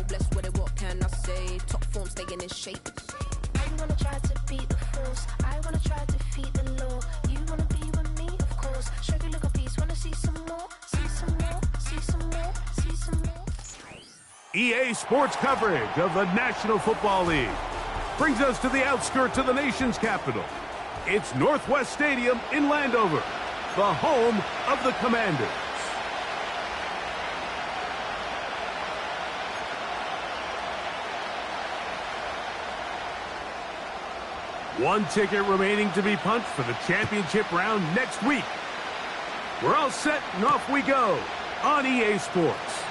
blessed with it, what can I say? Top form staying in shape. You wanna try to beat the force, I wanna try to defeat the law. You wanna be with me, of course. Show you look a piece, wanna see some more, see some more, see some more, see some more. EA Sports coverage of the National Football League brings us to the outskirts of the nation's capital. It's Northwest Stadium in Landover, the home of the Commanders. One ticket remaining to be punched for the championship round next week. We're all set and off we go on EA Sports.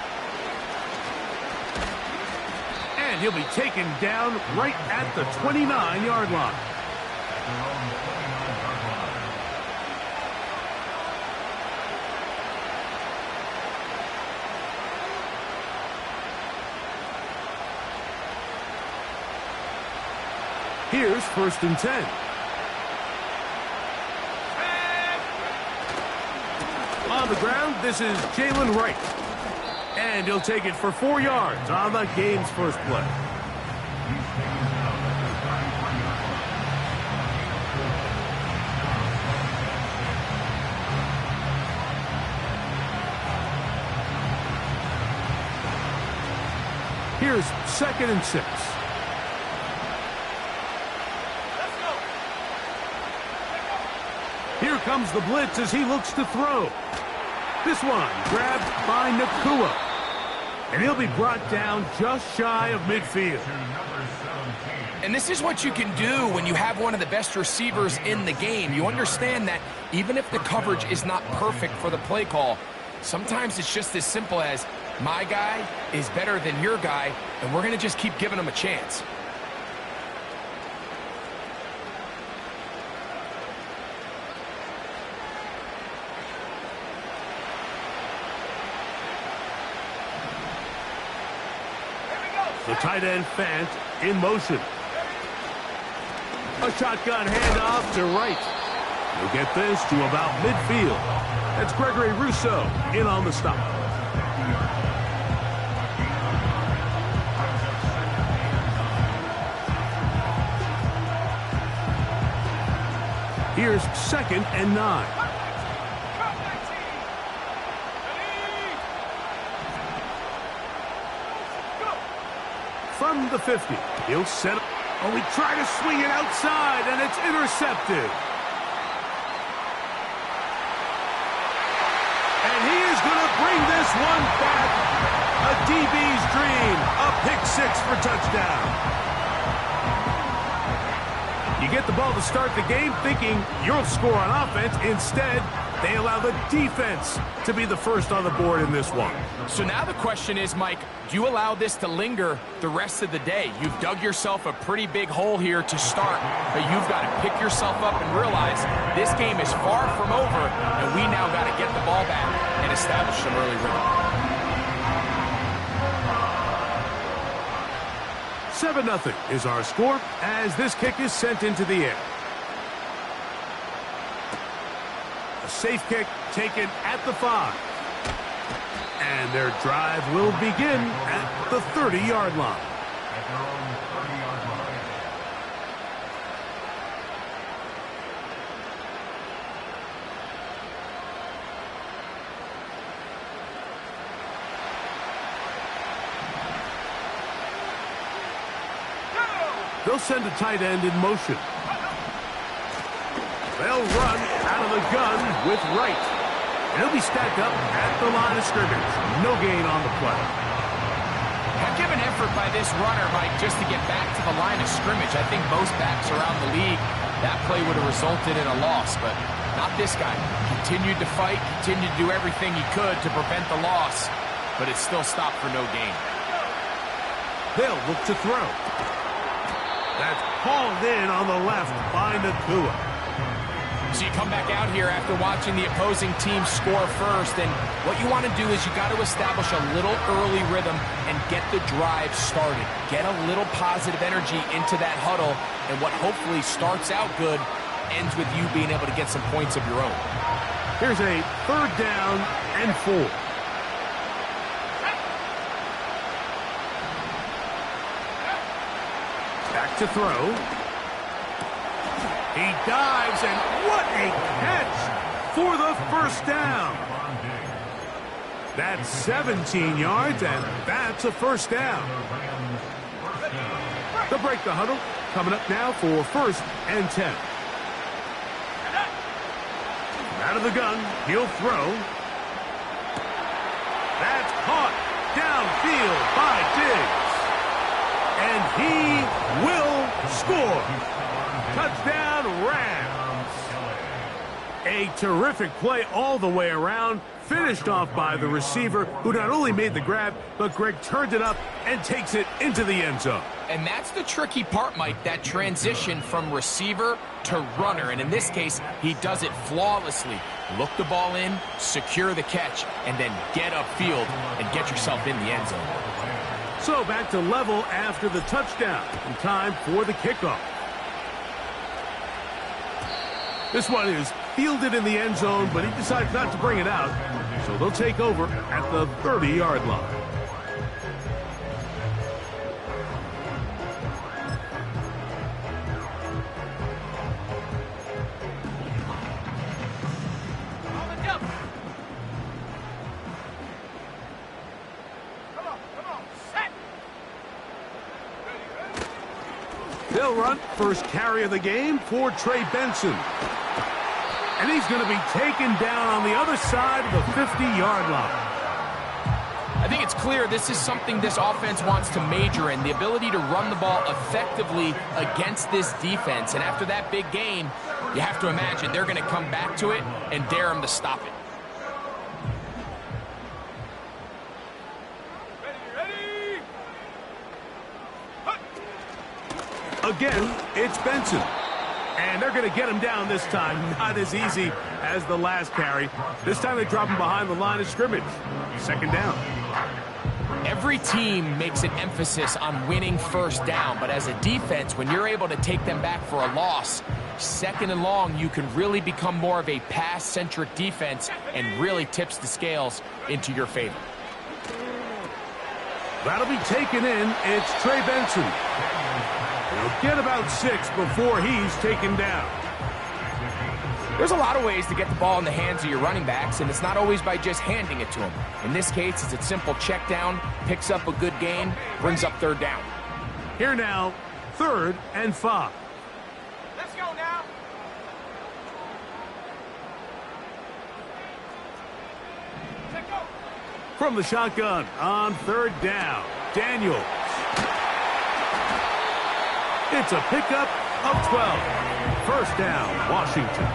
And he'll be taken down right at the 29-yard line. Here's 1st and 10. On the ground, this is Jalen Wright. And he'll take it for 4 yards on the game's first play. Here's 2nd and 6. Here comes the blitz as he looks to throw. This one grabbed by Nakua. And he'll be brought down just shy of midfield. And this is what you can do when you have one of the best receivers in the game. You understand that even if the coverage is not perfect for the play call, sometimes it's just as simple as, my guy is better than your guy, and we're going to just keep giving him a chance. The tight end Fant in motion. A shotgun handoff to Wright. He'll get this to about midfield. That's Gregory Rousseau in on the stop. Here's 2nd and 9. From the 50, he'll set up. Oh, he tried to swing it outside, and it's intercepted. And he is going to bring this one back. A DB's dream. A pick 6 for touchdown. You get the ball to start the game thinking you'll score on offense. Instead, they allow the defense to be the first on the board in this one. So now the question is, Mike, do you allow this to linger the rest of the day? You've dug yourself a pretty big hole here to start, but you've got to pick yourself up and realize this game is far from over, and we now got to get the ball back and establish some early rhythm. 7-0 is our score as this kick is sent into the air. A safe kick taken at the 5. And their drive will begin at the 30-yard line. They'll send a tight end in motion. They'll run out of the gun with Wright. And he'll be stacked up at the line of scrimmage. No gain on the play. Heck of an effort by this runner, Mike, just to get back to the line of scrimmage. I think most backs around the league, that play would have resulted in a loss, but not this guy. Continued to fight, continued to do everything he could to prevent the loss, but it still stopped for no gain. They'll look to throw. That's hauled in on the left by Nakua. So you come back out here after watching the opposing team score first, and what you want to do is you got to establish a little early rhythm and get the drive started. Get a little positive energy into that huddle, and what hopefully starts out good ends with you being able to get some points of your own. Here's a 3rd down and 4. Back to throw. He dives, and what a catch for the first down. That's 17 yards, and that's a first down. They'll break the huddle. Coming up now for 1st and 10. Out of the gun, he'll throw. That's caught downfield by Diggs. And he will score. Touchdown, Rams. A terrific play all the way around. Finished off by the receiver, who not only made the grab, but Greg turned it up and takes it into the end zone. And that's the tricky part, Mike, that transition from receiver to runner. And in this case, he does it flawlessly. Look the ball in, secure the catch, and then get upfield and get yourself in the end zone. So back to level after the touchdown. And time for the kickoff. This one is fielded in the end zone, but he decides not to bring it out. So they'll take over at the 30-yard line. They'll run first carry of the game for Trey Benson. And he's going to be taken down on the other side of the 50-yard line. I think it's clear this is something this offense wants to major in, the ability to run the ball effectively against this defense. And after that big gain, you have to imagine they're going to come back to it and dare them to stop it. Again, it's Benson. And they're going to get him down this time. Not as easy as the last carry. This time they drop him behind the line of scrimmage. 2nd down. Every team makes an emphasis on winning first down, but as a defense, when you're able to take them back for a loss, 2nd and long, you can really become more of a pass-centric defense and really tips the scales into your favor. That'll be taken in. It's Trey Benson. He'll get about 6 before he's taken down. There's a lot of ways to get the ball in the hands of your running backs, and it's not always by just handing it to them. In this case, it's a simple check down, picks up a good gain, brings up 3rd down. Here now, 3rd and 5. Let's go now. From the shotgun on 3rd down, Daniels. It's a pickup of 12. 1st down, Washington.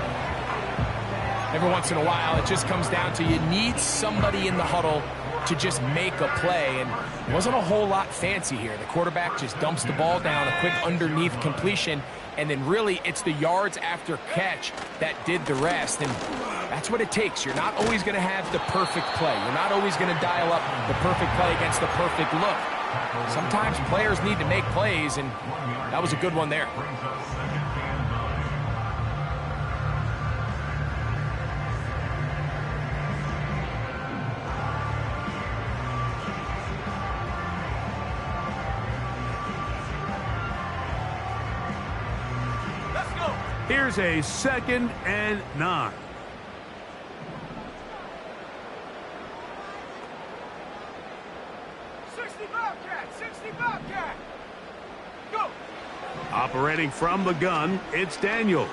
Every once in a while, it just comes down to you need somebody in the huddle to just make a play, and it wasn't a whole lot fancy here. The quarterback just dumps the ball down, a quick underneath completion, and then really it's the yards after catch that did the rest, and that's what it takes. You're not always going to have the perfect play. You're not always going to dial up the perfect play against the perfect look. Sometimes players need to make plays, and that was a good one there. Let's go. Here's a 2nd and 9. Operating from the gun, it's Daniels.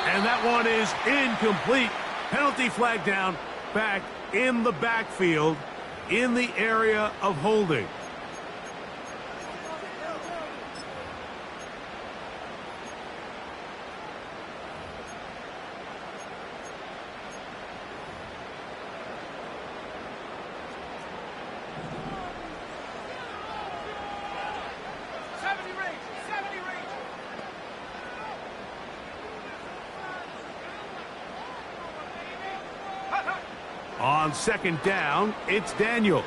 And that one is incomplete. Penalty flag down, back in the backfield, in the area of holding. On 2nd down, it's Daniels.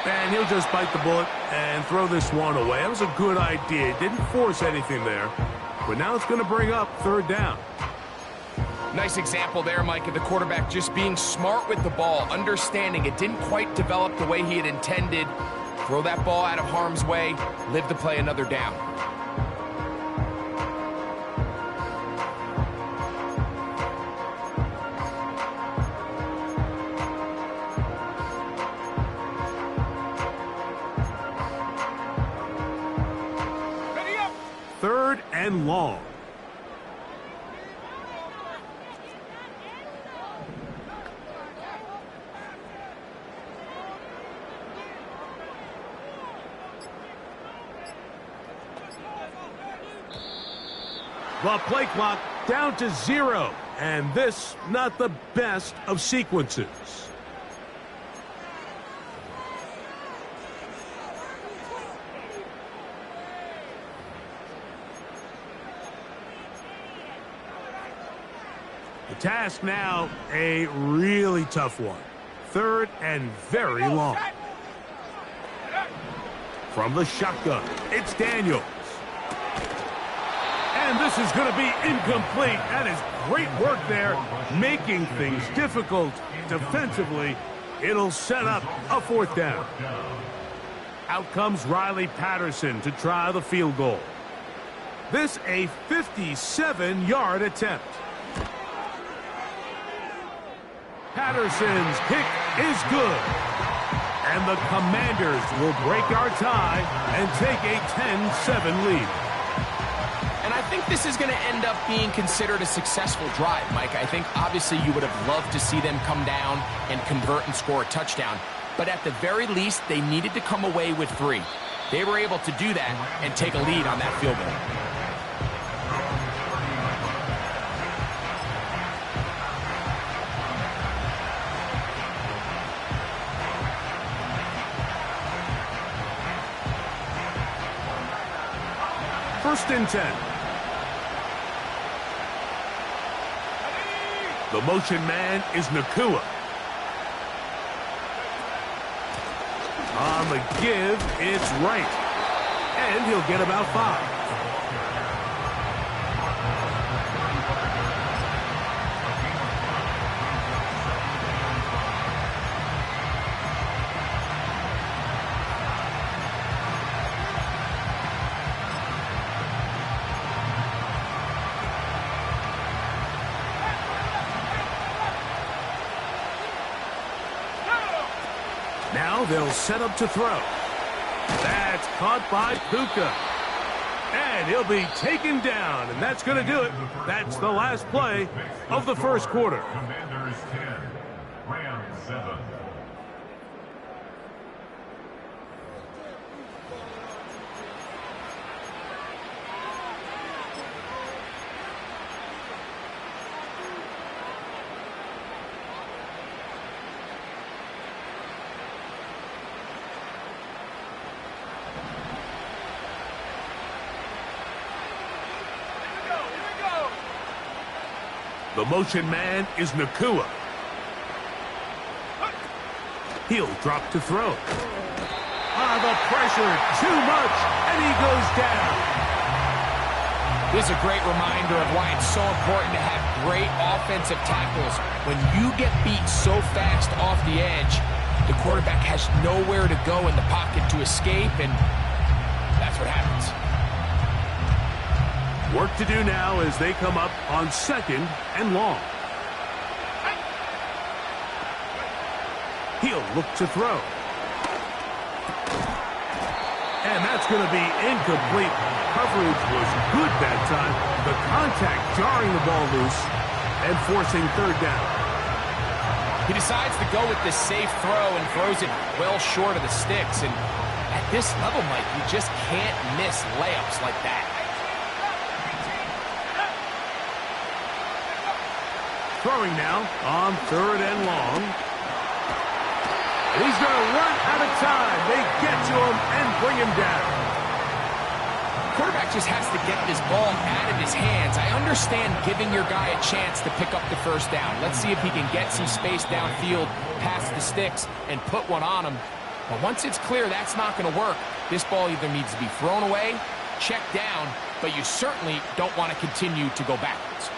And he'll just bite the bullet and throw this one away. That was a good idea. Didn't force anything there. But now it's going to bring up 3rd down. Nice example there, Mike, of the quarterback just being smart with the ball, understanding it didn't quite develop the way he had intended. Throw that ball out of harm's way, live to play another down. Third and long. The play clock down to 0, and this not the best of sequences. The task now, a really tough one. Third and very long. From the shotgun, it's Daniels. And this is going to be incomplete. That is great work there, making things difficult defensively. It'll set up a fourth down. Out comes Riley Patterson to try the field goal. This a 57-yard attempt. Patterson's kick is good. And the Commanders will break our tie and take a 10-7 lead. And I think this is going to end up being considered a successful drive, Mike. I think obviously you would have loved to see them come down and convert and score a touchdown. But at the very least, they needed to come away with 3. They were able to do that and take a lead on that field goal. First and 10. The motion man is Nakua. On the give, it's right. And he'll get about 5. Now they'll set up to throw. That's caught by Puka. And he'll be taken down, and that's going to do it. That's the last play of the first quarter. Commanders 10, Rams 7. The motion man is Nakua. He'll drop to throw. The pressure, too much, and he goes down. This is a great reminder of why it's so important to have great offensive tackles. When you get beat so fast off the edge, the quarterback has nowhere to go in the pocket to escape, and that's what happens. Work to do now as they come up on second and long. He'll look to throw. And that's going to be incomplete. Coverage was good that time. The contact jarring the ball loose and forcing third down. He decides to go with this safe throw and throws it well short of the sticks. And at this level, Mike, you just can't miss layups like that. Throwing now on third and long. And he's going to run out of time. They get to him and bring him down. Quarterback just has to get this ball out of his hands. I understand giving your guy a chance to pick up the first down. Let's see if he can get some space downfield past the sticks and put one on him. But once it's clear that's not going to work, this ball either needs to be thrown away, checked down, but you certainly don't want to continue to go backwards.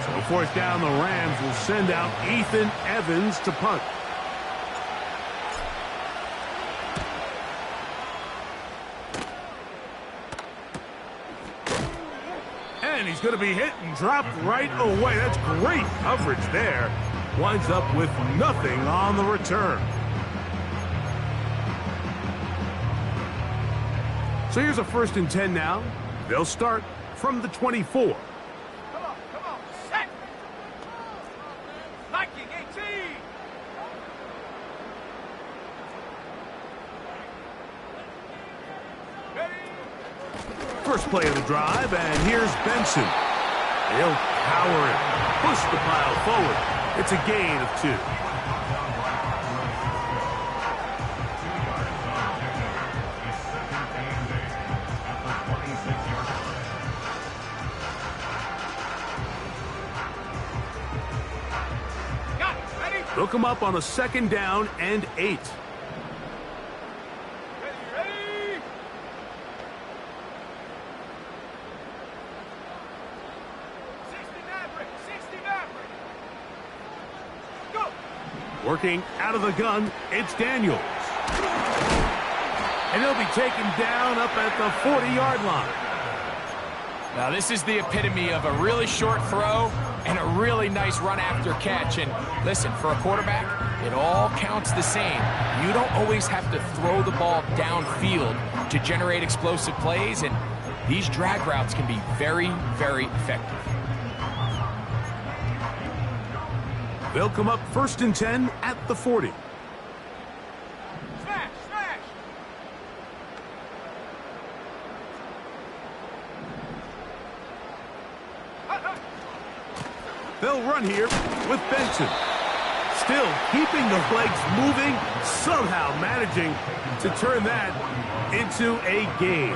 So 4th down, the Rams will send out Ethan Evans to punt. And he's going to be hit and dropped right away. That's great coverage there. Winds up with nothing on the return. So here's a 1st and 10 now. They'll start from the 24. Come on, set! Viking 18! Ready? First play of the drive, and here's Benson. He'll power it, push the pile forward. It's a gain of 2. They'll come up on a 2nd down and 8. Ready? Go! Working out of the gun, it's Daniels. And he'll be taken down up at the 40-yard line. Now, this is the epitome of a really short throw and a really nice run after catch. And listen, for a quarterback, it all counts the same. You don't always have to throw the ball downfield to generate explosive plays, and these drag routes can be very, very effective. They'll come up 1st and 10 at the 40. Smash! Smash! They'll run here with Benson. Still keeping the legs moving, somehow managing to turn that into a gain.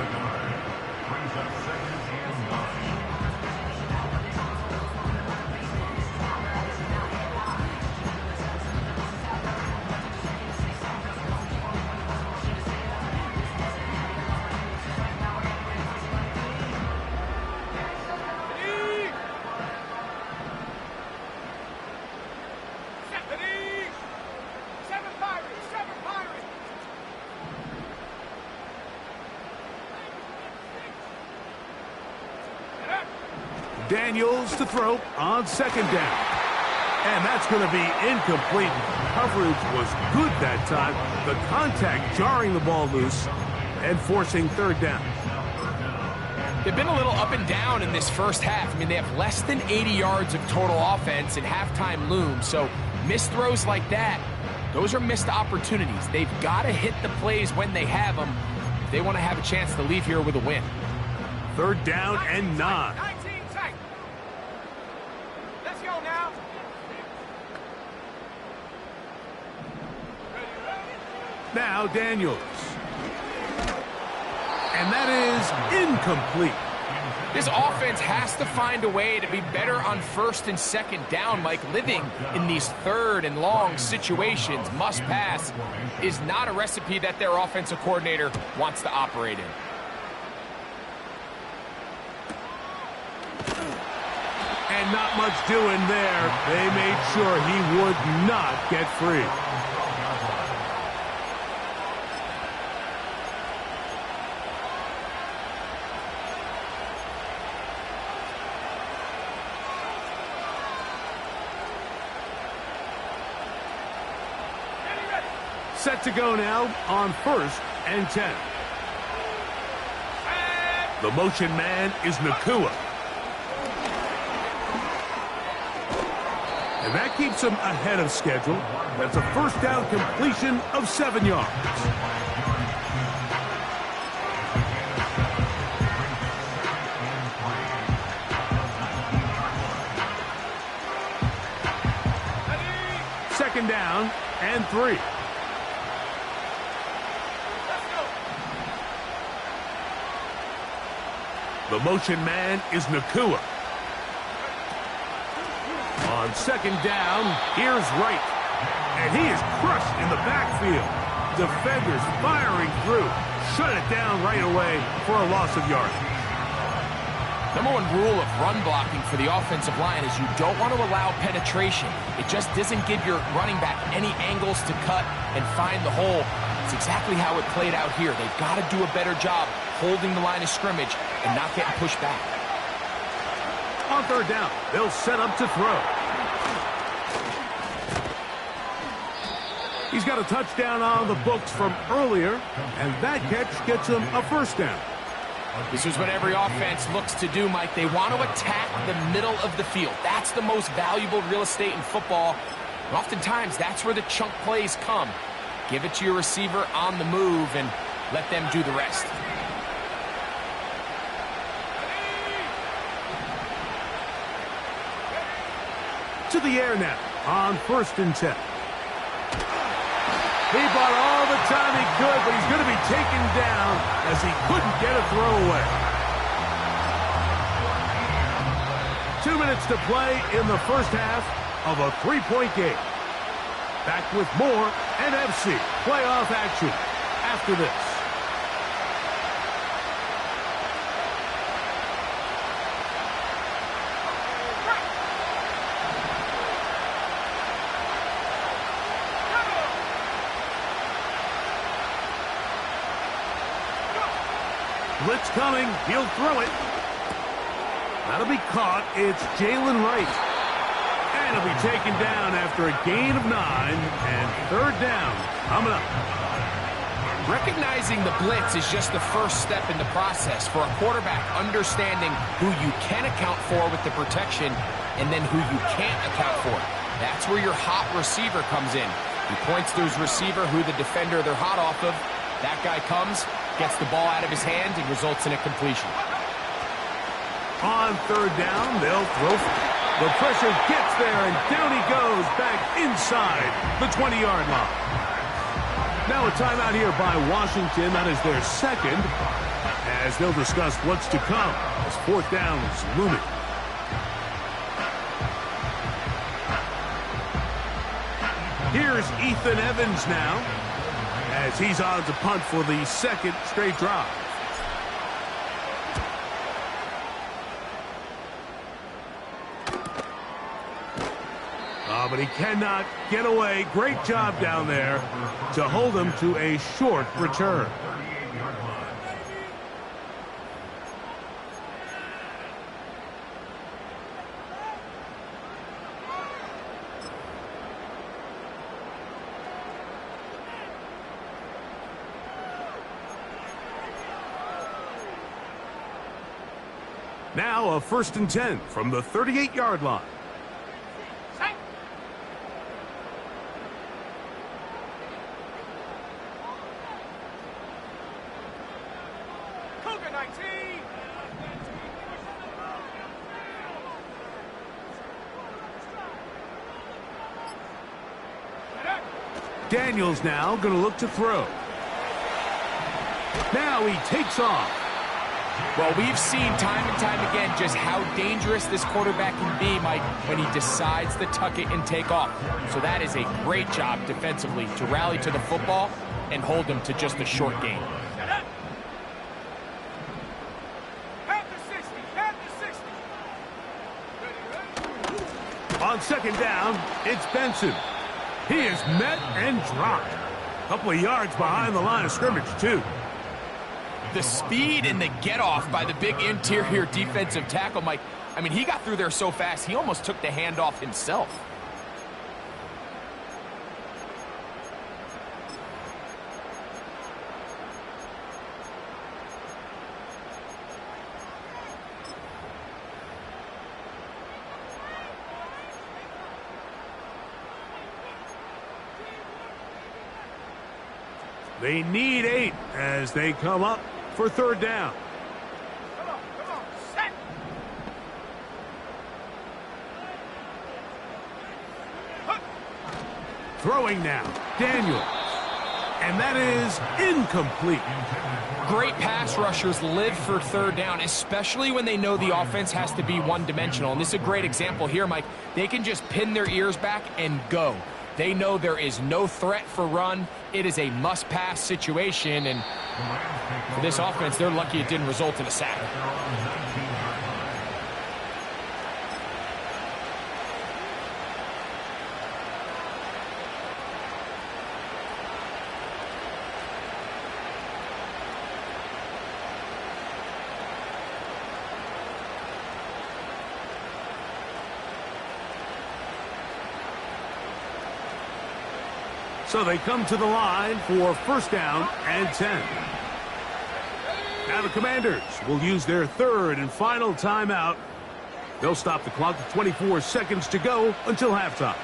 Daniels to throw on 2nd down. And that's going to be incomplete. Coverage was good that time. The contact jarring the ball loose and forcing 3rd down. They've been a little up and down in this first half. I mean, they have less than 80 yards of total offense and halftime looms. So missed throws like that, those are missed opportunities. They've got to hit the plays when they have them if they want to have a chance to leave here with a win. 3rd down and 9. 19 tight. Let's go now. Now Daniels. And that is incomplete. This offense has to find a way to be better on 1st and 2nd down, Mike. Living in these 3rd and long situations, must pass, is not a recipe that their offensive coordinator wants to operate in. And not much doing there. They made sure he would not get free. Set to go now on 1st and 10. The motion man is Nakua. And that keeps him ahead of schedule. That's a 1st down completion of 7 yards. Second down and 3. The motion man is Nakua. On 2nd down, here's Wright. And he is crushed in the backfield. Defenders firing through. Shut it down right away for a loss of yardage. Number one rule of run blocking for the offensive line is you don't want to allow penetration. It just doesn't give your running back any angles to cut and find the hole. It's exactly how it played out here. They've got to do a better job holding the line of scrimmage and not getting pushed back. On third down, they'll set up to throw. He's got a touchdown on the books from earlier, and that catch gets him a first down. This is what every offense looks to do, Mike. They want to attack the middle of the field. That's the most valuable real estate in football. And oftentimes, that's where the chunk plays come. Give it to your receiver on the move and let them do the rest. To the air now on 1st and 10. He bought all the time he could, but he's going to be taken down as he couldn't get a throwaway. 2 minutes to play in the first half of a 3-point game. Back with more NFC playoff action after this. Blitz coming. He'll throw it. That'll be caught. It's Jalen Wright. And he'll be taken down after a gain of 9. And third down coming up. Recognizing the blitz is just the first step in the process for a quarterback, understanding who you can account for with the protection and then who you can't account for. That's where your hot receiver comes in. He points to his receiver, who the defender they're hot off of. That guy comes, gets the ball out of his hand, and results in a completion. On third down, they'll throw. The pressure gets there, and down he goes back inside the 20-yard line. Now a timeout here by Washington. That is their second, as they'll discuss what's to come as fourth down is looming. Here's Ethan Evans now, as he's on to punt for the second straight drive. But he cannot get away. Great job down there to hold him to a short return. Now a 1st and 10 from the 38-yard line. Daniels now going to look to throw. Now he takes off. Well, we've seen time and time again just how dangerous this quarterback can be, Mike, when he decides to tuck it and take off. So that is a great job defensively to rally to the football and hold him to just a short gain. On second down, it's Benson. He is met and dropped. A couple of yards behind the line of scrimmage, too. The speed and the get-off by the big interior defensive tackle, Mike. I mean, he got through there so fast, he almost took the handoff himself. They need 8 as they come up for third down. Come on, set. Throwing now, Daniels. And that is incomplete. Great pass rushers live for third down, especially when they know the offense has to be one-dimensional. And this is a great example here, Mike. They can just pin their ears back and go. They know there is no threat for run. It is a must-pass situation, and for this offense, they're lucky it didn't result in a sack. So they come to the line for first down and 10. Now the Commanders will use their third and final timeout. They'll stop the clock with 24 seconds to go until halftime.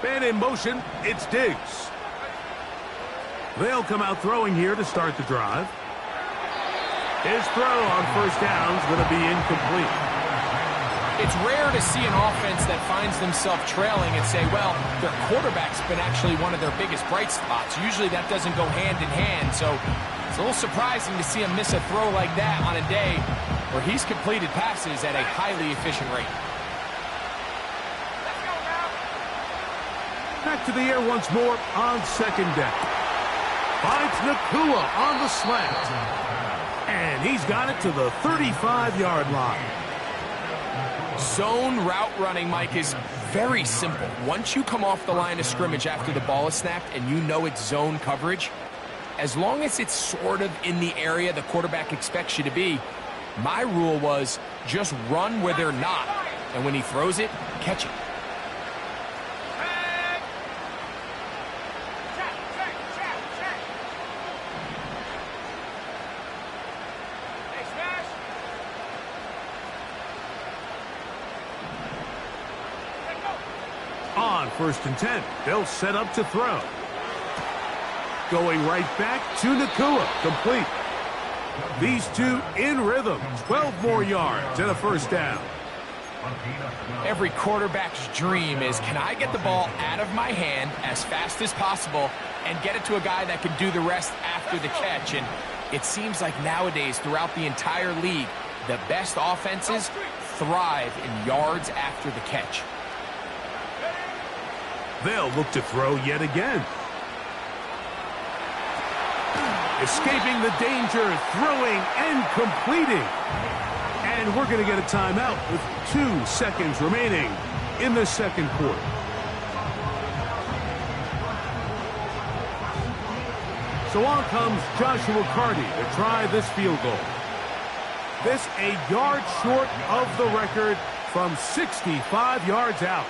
And in motion, it's Diggs. They'll come out throwing here to start the drive. His throw on first down is going to be incomplete. It's rare to see an offense that finds themselves trailing and say, well, their quarterback's been actually one of their biggest bright spots. Usually that doesn't go hand in hand, so it's a little surprising to see him miss a throw like that on a day where he's completed passes at a highly efficient rate. Back to the air once more on second down. Finds Nakua on the slant. And he's got it to the 35-yard line. Zone route running, Mike, is very simple. Once you come off the line of scrimmage after the ball is snapped and you know it's zone coverage, as long as it's sort of in the area the quarterback expects you to be, my rule was just run where they're not. And when he throws it, catch it. On first and 10, they'll set up to throw. Going right back to Nakua, complete. These two in rhythm, 12 more yards and a first down. Every quarterback's dream is, can I get the ball out of my hand as fast as possible and get it to a guy that can do the rest after the catch? And it seems like nowadays, throughout the entire league, the best offenses thrive in yards after the catch. They'll look to throw yet again. Escaping the danger, throwing and completing. And we're going to get a timeout with 2 seconds remaining in the second quarter. So on comes Joshua Carty to try this field goal. This a yard short of the record from 65 yards out.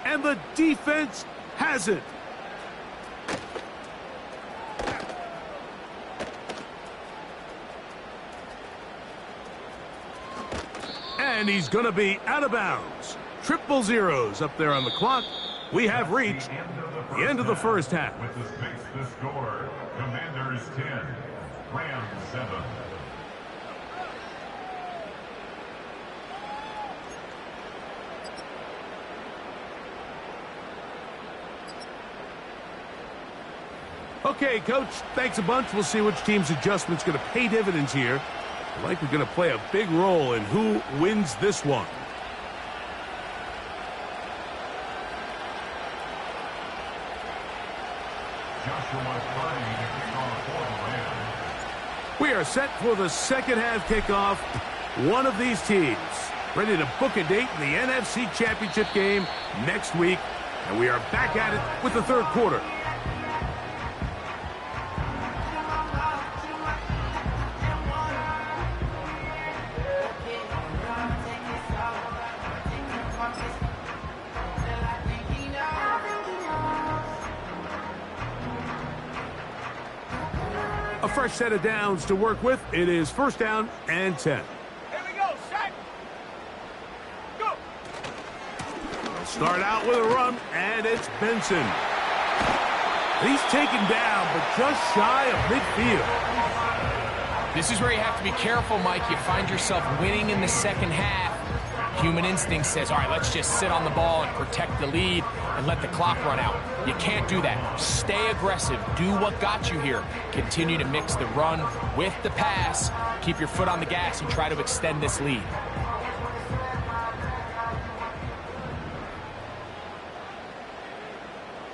And the defense has it. And he's going to be out of bounds. Triple zeros up there on the clock. We have reached the end of the first half. With the score, Commanders 10, Rams 7. Okay, Coach, thanks a bunch. We'll see which team's adjustment's going to pay dividends here. I like we're going to play a big role in who wins this one. We are set for the second half kickoff. One of these teams ready to book a date in the NFC Championship game next week. And we are back at it with the third quarter. A fresh set of downs to work with. It is first down and 10. Here we go, set. Go. Start out with a run, and it's Benson. He's taken down, but just shy of midfield. This is where you have to be careful, Mike. You find yourself winning in the second half. Human instinct says, all right, let's just sit on the ball and protect the lead and let the clock run out. You can't do that. Stay aggressive. Do what got you here. Continue to mix the run with the pass. Keep your foot on the gas and try to extend this lead.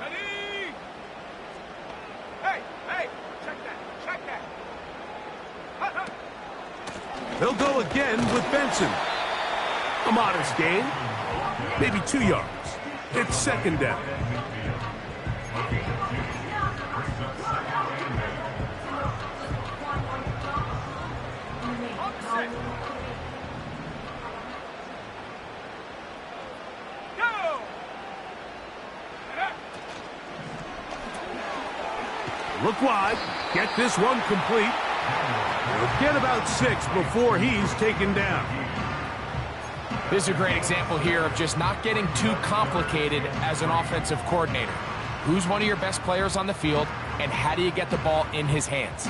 Ready? Hey, hey, check that, check that. They'll go again with Benson. A modest gain, maybe 2 yards. It's second down. Look wide. Get this one complete. He'll get about 6 before he's taken down. This is a great example here of just not getting too complicated as an offensive coordinator. Who's one of your best players on the field, and how do you get the ball in his hands?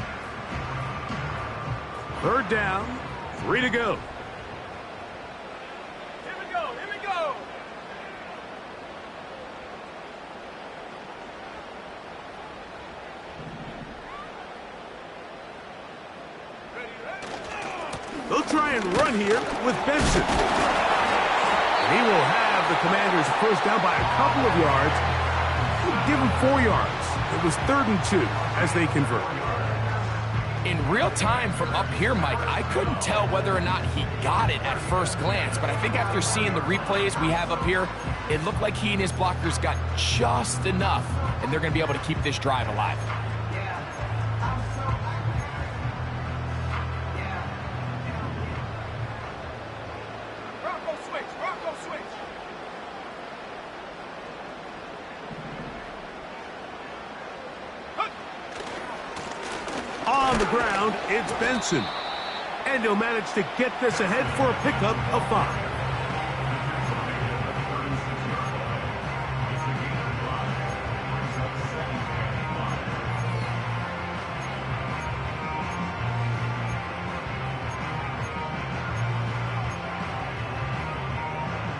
Third down, 3 to go. Here we go, here we go. They'll try and run here with Benson. And he will have the Commanders first down by a couple of yards. He'll give him 4 yards. It was 3rd and 2 as they convert. In real time from up here, Mike, I couldn't tell whether or not he got it at first glance, but I think after seeing the replays we have up here, it looked like he and his blockers got just enough, and they're going to be able to keep this drive alive. Bronco switch. On the ground, it's Benson. And he'll manage to get this ahead for a pickup of 5.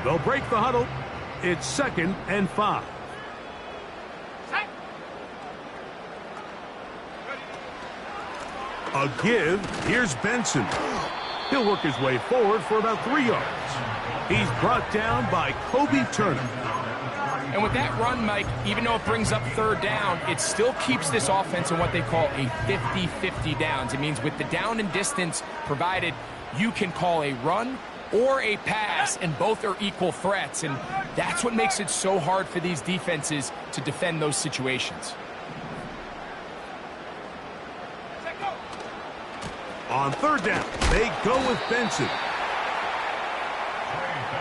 They'll break the huddle. It's 2nd and 5. A give. Here's Benson. He'll work his way forward for about 3 yards. He's brought down by Kobe Turner. And with that run, Mike, even though it brings up 3rd down, it still keeps this offense in what they call a 50-50 downs. It means with the down and distance provided, you can call a run or a pass, and both are equal threats. And that's what makes it so hard for these defenses to defend those situations. On 3rd down, they go with Benson.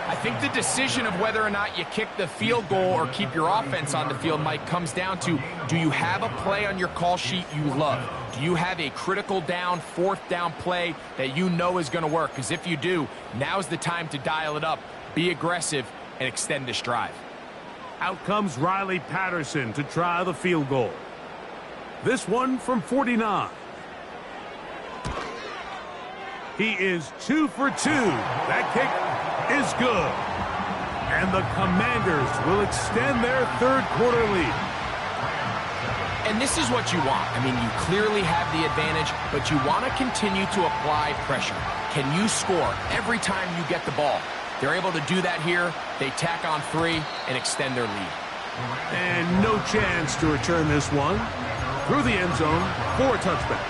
I think the decision of whether or not you kick the field goal or keep your offense on the field, Mike, comes down to, do you have a play on your call sheet you love? Do you have a critical down, 4th down play that you know is going to work? Because if you do, now's the time to dial it up, be aggressive, and extend this drive. Out comes Riley Patterson to try the field goal. This one from 49. He is 2 for 2. That kick is good. And the Commanders will extend their 3rd quarter lead. And this is what you want. I mean, you clearly have the advantage, but you want to continue to apply pressure. Can you score every time you get the ball? They're able to do that here. They tack on 3 and extend their lead. And no chance to return this one. Through the end zone for a touchback.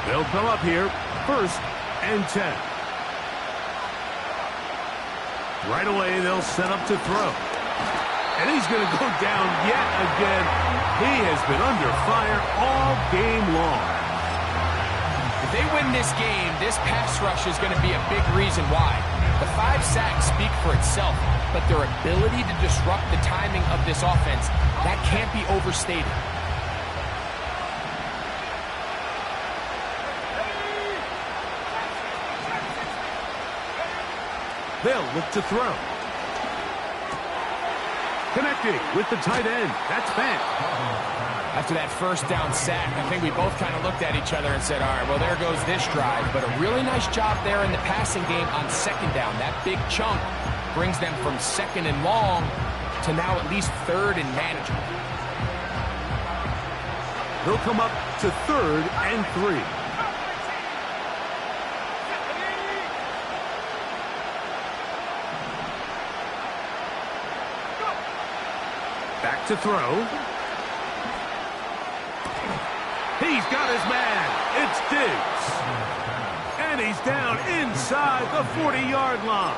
They'll come up here, 1st and 10. Right away, they'll set up to throw. And he's going to go down yet again. He has been under fire all game long. If they win this game, this pass rush is going to be a big reason why. The 5 sacks speak for itself, but their ability to disrupt the timing of this offense, that can't be overstated. They'll look to throw. Connecting with the tight end. That's Fant. After that 1st down sack, I think we both kind of looked at each other and said, all right, well, there goes this drive. But a really nice job there in the passing game on 2nd down. That big chunk brings them from 2nd and long to now at least 3rd and manageable. They'll come up to 3rd and 3. to throw. He's got his man. It's Diggs. And he's down inside the 40-yard line.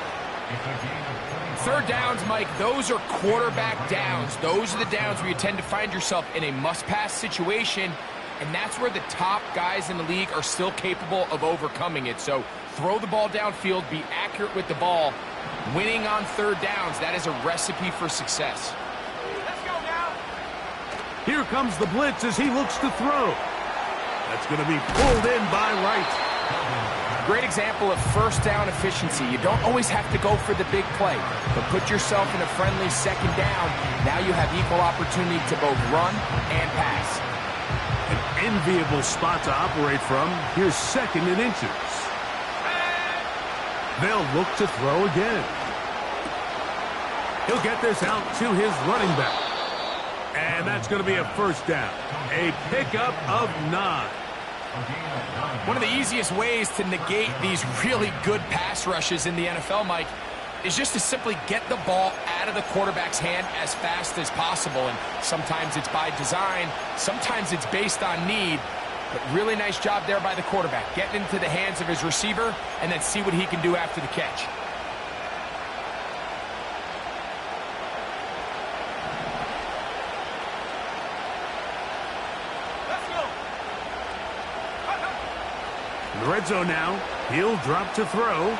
Third downs, Mike, those are quarterback downs. Those are the downs where you tend to find yourself in a must-pass situation, and that's where the top guys in the league are still capable of overcoming it. So throw the ball downfield, be accurate with the ball. Winning on third downs, that is a recipe for success. Let's go now. Here comes the blitz as he looks to throw. That's going to be pulled in by Wright. Great example of first down efficiency. You don't always have to go for the big play, but put yourself in a friendly second down. Now you have equal opportunity to both run and pass. An enviable spot to operate from. Here's second and inches. They'll look to throw again. He'll get this out to his running back. And that's going to be a first down. A pickup of 9. One of the easiest ways to negate these really good pass rushes in the NFL, Mike, is just to simply get the ball out of the quarterback's hand as fast as possible. And sometimes it's by design, sometimes it's based on need. But really nice job there by the quarterback, getting into the hands of his receiver and then see what he can do after the catch. In the red zone now, he'll drop to throw.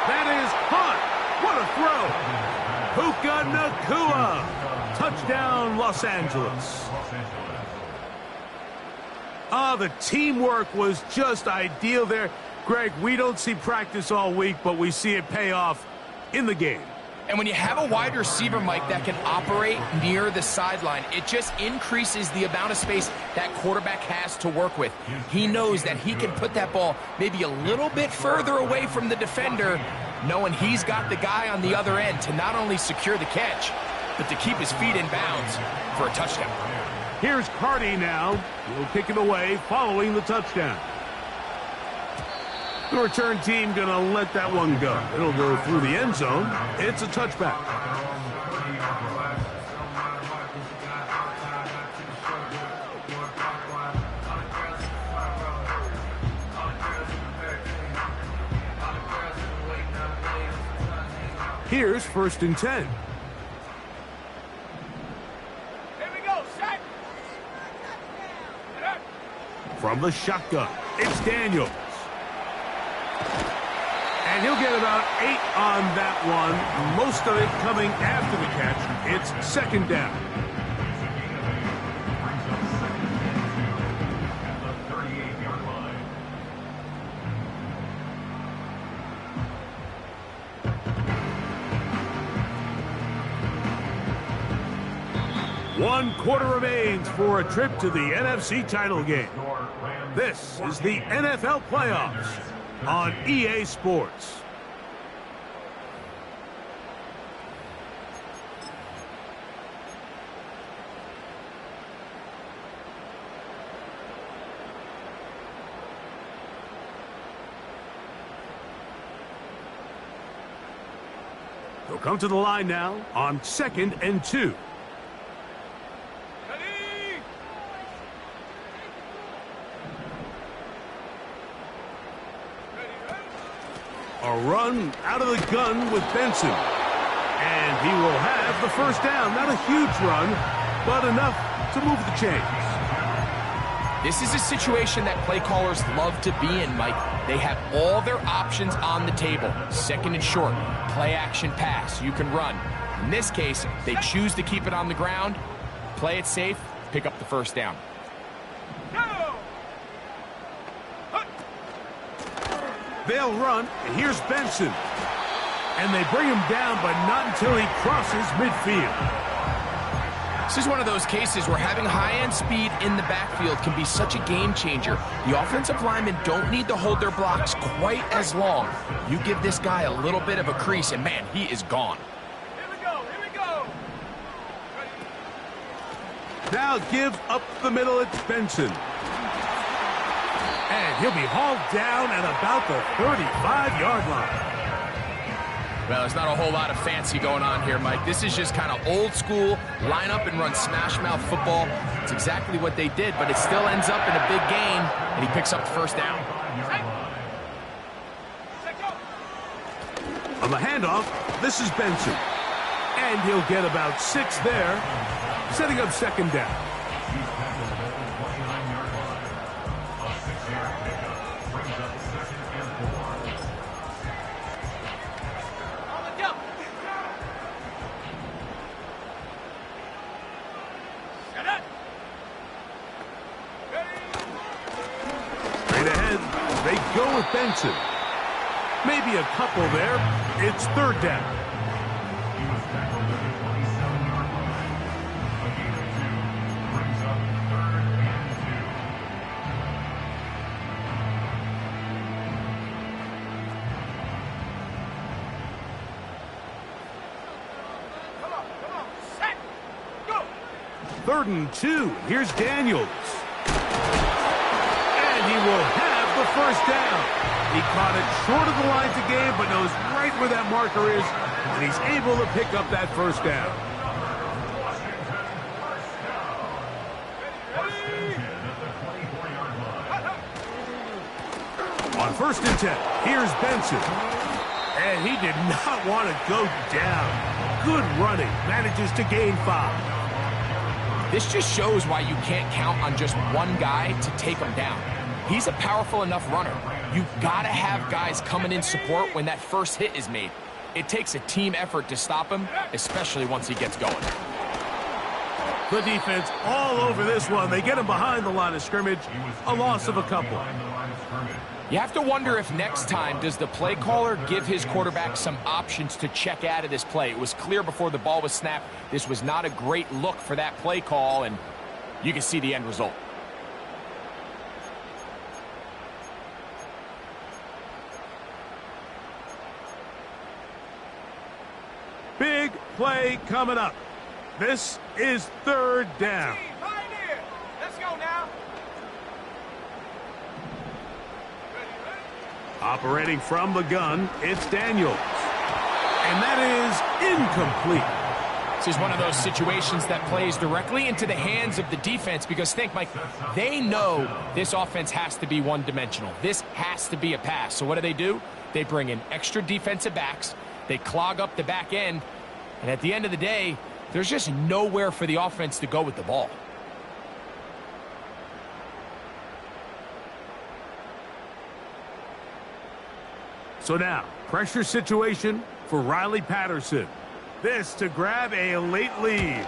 That is hot. What a throw. Puka Nacua. Touchdown, Los Angeles. The teamwork was just ideal there. Greg, we don't see practice all week, but we see it pay off in the game. And when you have a wide receiver, Mike, that can operate near the sideline, it just increases the amount of space that quarterback has to work with. He knows that he can put that ball maybe a little bit further away from the defender, knowing he's got the guy on the other end to not only secure the catch, but to keep his feet in bounds for a touchdown. Here's Carty now. He'll kick it away following the touchdown. The return team going to let that one go. It'll go through the end zone. It's a touchback. Here's 1st and 10. Here we go, set. From the shotgun, it's Daniels. And he'll get about 8 on that one. Most of it coming after the catch. It's 2nd down. One quarter remains for a trip to the NFC title game. This is the NFL playoffs on EA Sports. They'll come to the line now on 2nd and 2. A run out of the gun with Benson. And he will have the first down. Not a huge run, but enough to move the chains. This is a situation that play callers love to be in, Mike. They have all their options on the table. 2nd and short, play action pass. You can run. In this case, they choose to keep it on the ground, play it safe, pick up the first down. They'll run, and here's Benson. And they bring him down, but not until he crosses midfield. This is one of those cases where having high-end speed in the backfield can be such a game changer. The offensive linemen don't need to hold their blocks quite as long. You give this guy a little bit of a crease, and man, he is gone. Here we go, here we go. Now give up the middle, it's Benson. And he'll be hauled down at about the 35-yard line. Well, there's not a whole lot of fancy going on here, Mike. This is just kind of old school, line up and run smash mouth football. It's exactly what they did, but it still ends up in a big gain, and he picks up the first down. On the handoff, this is Benson. And he'll get about 6 there, setting up second down. Straight ahead, they go with Benson. Maybe a couple there. It's third down. He was tackled at the 27-yard line. A gain of 2 brings up 3rd and 2. Third and 2. Here's Daniels. And he will have the first down. He caught it short of the lines of game, but knows right where that marker is, and he's able to pick up that first down. On 1st and 10, here's Benson. And he did not want to go down. Good running, manages to gain 5. This just shows why you can't count on just one guy to take him down. He's a powerful enough runner. You've got to have guys coming in support when that first hit is made. It takes a team effort to stop him, especially once he gets going. The defense all over this one. They get him behind the line of scrimmage. A loss of a couple. You have to wonder if next time does the play caller give his quarterback some options to check out of this play. It was clear before the ball was snapped. This was not a great look for that play call, and you can see the end result. Big play coming up. This is third down. Let's go now. Operating from the gun, it's Daniels. And that is incomplete. This is one of those situations that plays directly into the hands of the defense because think, Mike, they know this offense has to be one-dimensional. This has to be a pass. So what do? They bring in extra defensive backs. They clog up the back end. And at the end of the day, there's just nowhere for the offense to go with the ball. So now, pressure situation for Riley Patterson. This to grab a late lead.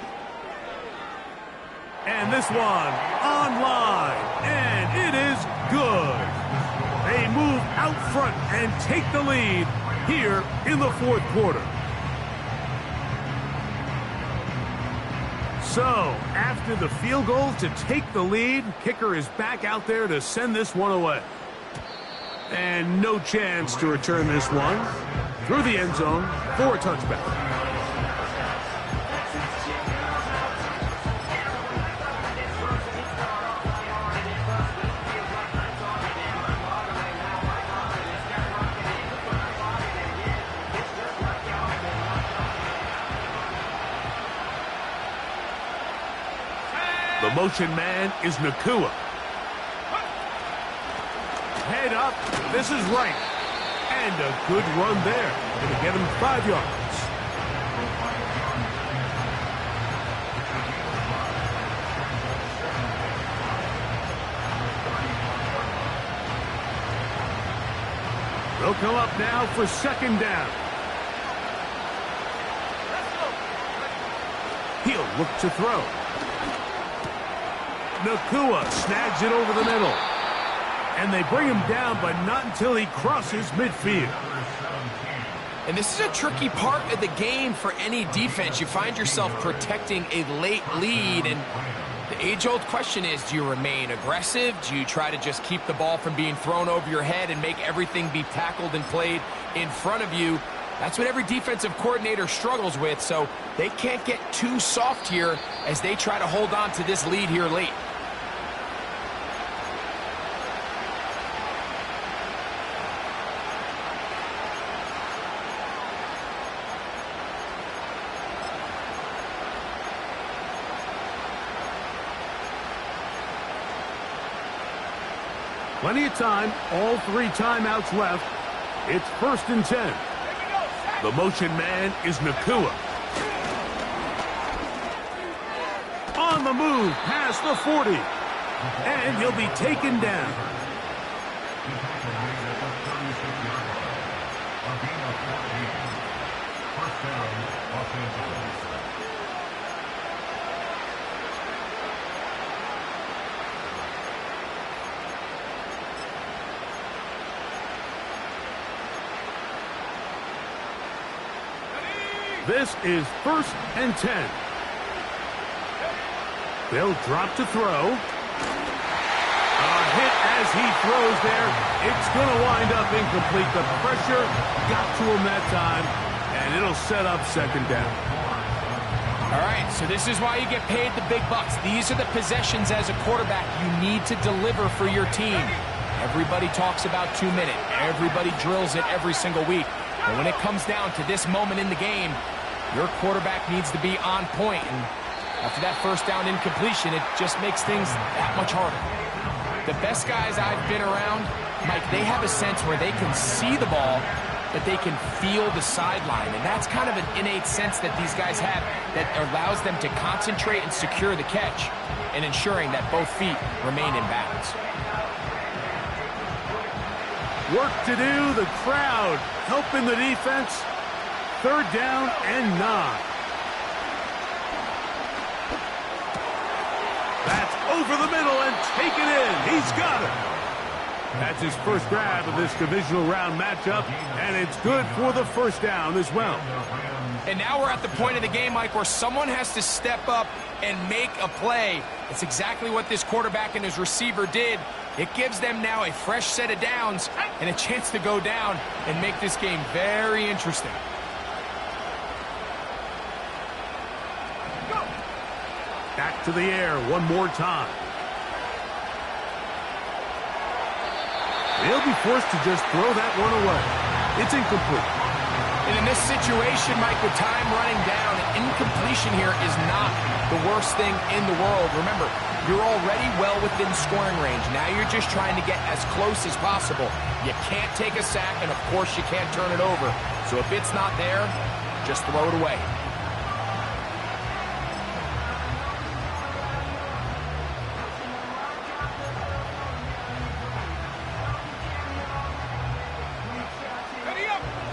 And this one online. And it is good. They move out front and take the lead here in the fourth quarter. So, after the field goal to take the lead, kicker is back out there to send this one away. And no chance to return this one through the end zone for a touchback. The motion man is Nakua. Head up. This is right. And a good run there. Going to get him 5 yards. They'll come up now for second down. He'll look to throw. Nakua snags it over the middle. And they bring him down, but not until he crosses midfield. And this is a tricky part of the game for any defense. You find yourself protecting a late lead, and the age-old question is, do you remain aggressive? Do you try to just keep the ball from being thrown over your head and make everything be tackled and played in front of you? That's what every defensive coordinator struggles with, so they can't get too soft here as they try to hold on to this lead here late. Plenty of time, all 3 timeouts left. It's 1st and 10. The motion man is Nakua. On the move, past the 40. And he'll be taken down. This is 1st and 10. They'll drop to throw. A hit as he throws there. It's going to wind up incomplete. The pressure got to him that time, and it'll set up 2nd down. All right, so this is why you get paid the big bucks. These are the possessions as a quarterback you need to deliver for your team. Everybody talks about 2-minute. Everybody drills it every single week. But when it comes down to this moment in the game, your quarterback needs to be on point. And after that 1st down incompletion, it just makes things that much harder. The best guys I've been around, Mike, they have a sense where they can see the ball, but they can feel the sideline. And that's kind of an innate sense that these guys have that allows them to concentrate and secure the catch and ensuring that both feet remain in bounds. Work to do, the crowd helping the defense. 3rd down and 9. That's over the middle and taken in. He's got it. That's his first grab of this divisional round matchup, and it's good for the 1st down as well. And now we're at the point of the game, Mike, where someone has to step up and make a play. It's exactly what this quarterback and his receiver did. It gives them now a fresh set of downs and a chance to go down and make this game very interesting. Back to the air one more time. They'll be forced to just throw that one away. It's incomplete. And in this situation, Mike, with time running down, an incompletion here is not the worst thing in the world. Remember, you're already well within scoring range. Now you're just trying to get as close as possible. You can't take a sack, and of course you can't turn it over. So if it's not there, just throw it away.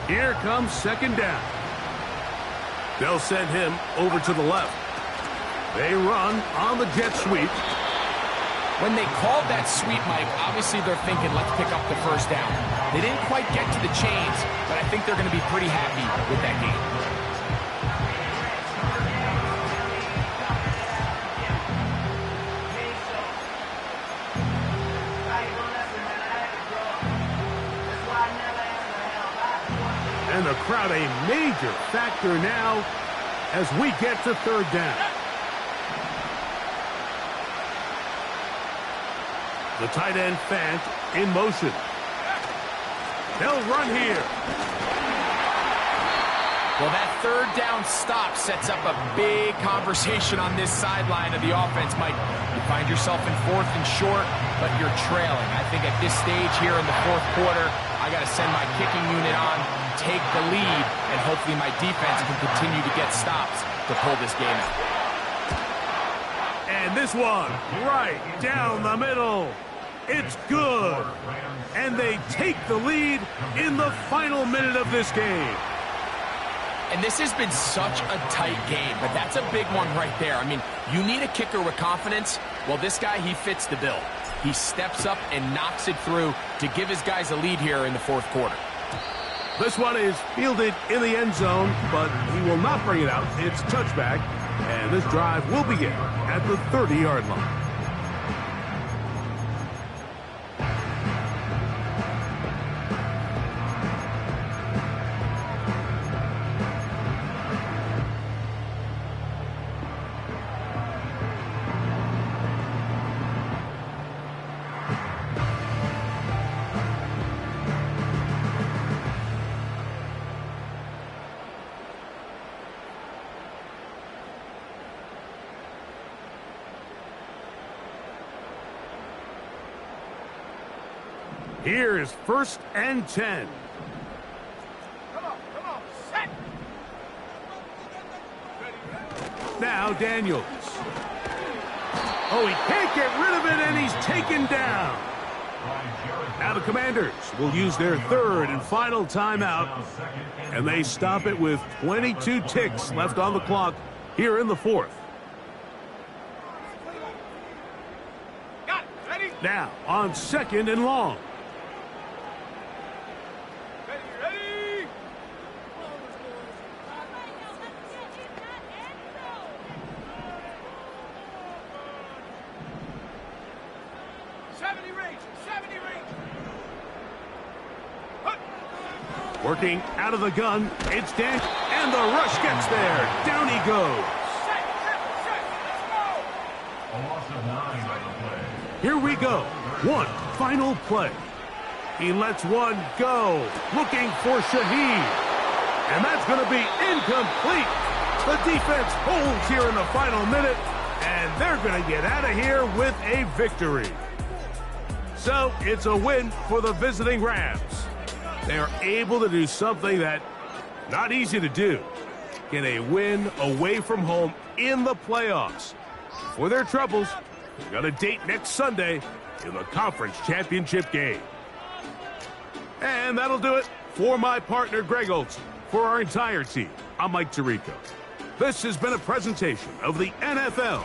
Here comes 2nd down. They'll send him over to the left. They run on the jet sweep. When they called that sweep, Mike, obviously they're thinking, let's pick up the 1st down. They didn't quite get to the chains, but I think they're going to be pretty happy with that game. And the crowd a major factor now as we get to 3rd down. The tight end Fant in motion. They'll run here. Well, that 3rd down stop sets up a big conversation on this sideline of the offense, Mike. You find yourself in 4th and short, but you're trailing. I think at this stage here in the 4th quarter, I got to send my kicking unit on, take the lead, and hopefully my defense can continue to get stops to pull this game out. And this one right down the middle. It's good. And they take the lead in the final minute of this game. And this has been such a tight game, but that's a big one right there. I mean, you need a kicker with confidence. Well, this guy, he fits the bill. He steps up and knocks it through to give his guys a lead here in the 4th quarter. This one is fielded in the end zone, but he will not bring it out. It's touchback, and this drive will begin at the 30-yard line. Here is 1st and 10. Come on, set. Now Daniels. Oh, he can't get rid of it, and he's taken down. Now the Commanders will use their 3rd and final timeout, and they stop it with 22 ticks left on the clock here in the 4th. Got it. Ready? Now on 2nd and long. Ready? 70 range. Working out of the gun, it's Dan, and the rush gets there. Down he goes. Set. Let's go. A loss of 9 on the play. Here we go. One final play. He lets one go, looking for Shaheed. And that's going to be incomplete. The defense holds here in the final minute, and they're going to get out of here with a victory. So it's a win for the visiting Rams. They're able to do something that not easy to do. Get a win away from home in the playoffs. For their troubles, they've got a date next Sunday in the conference championship game. And that'll do it for my partner, Greg Olson. For our entire team, I'm Mike Tirico. This has been a presentation of the NFL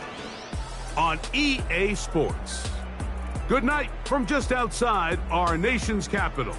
on EA Sports. Good night from just outside our nation's capital.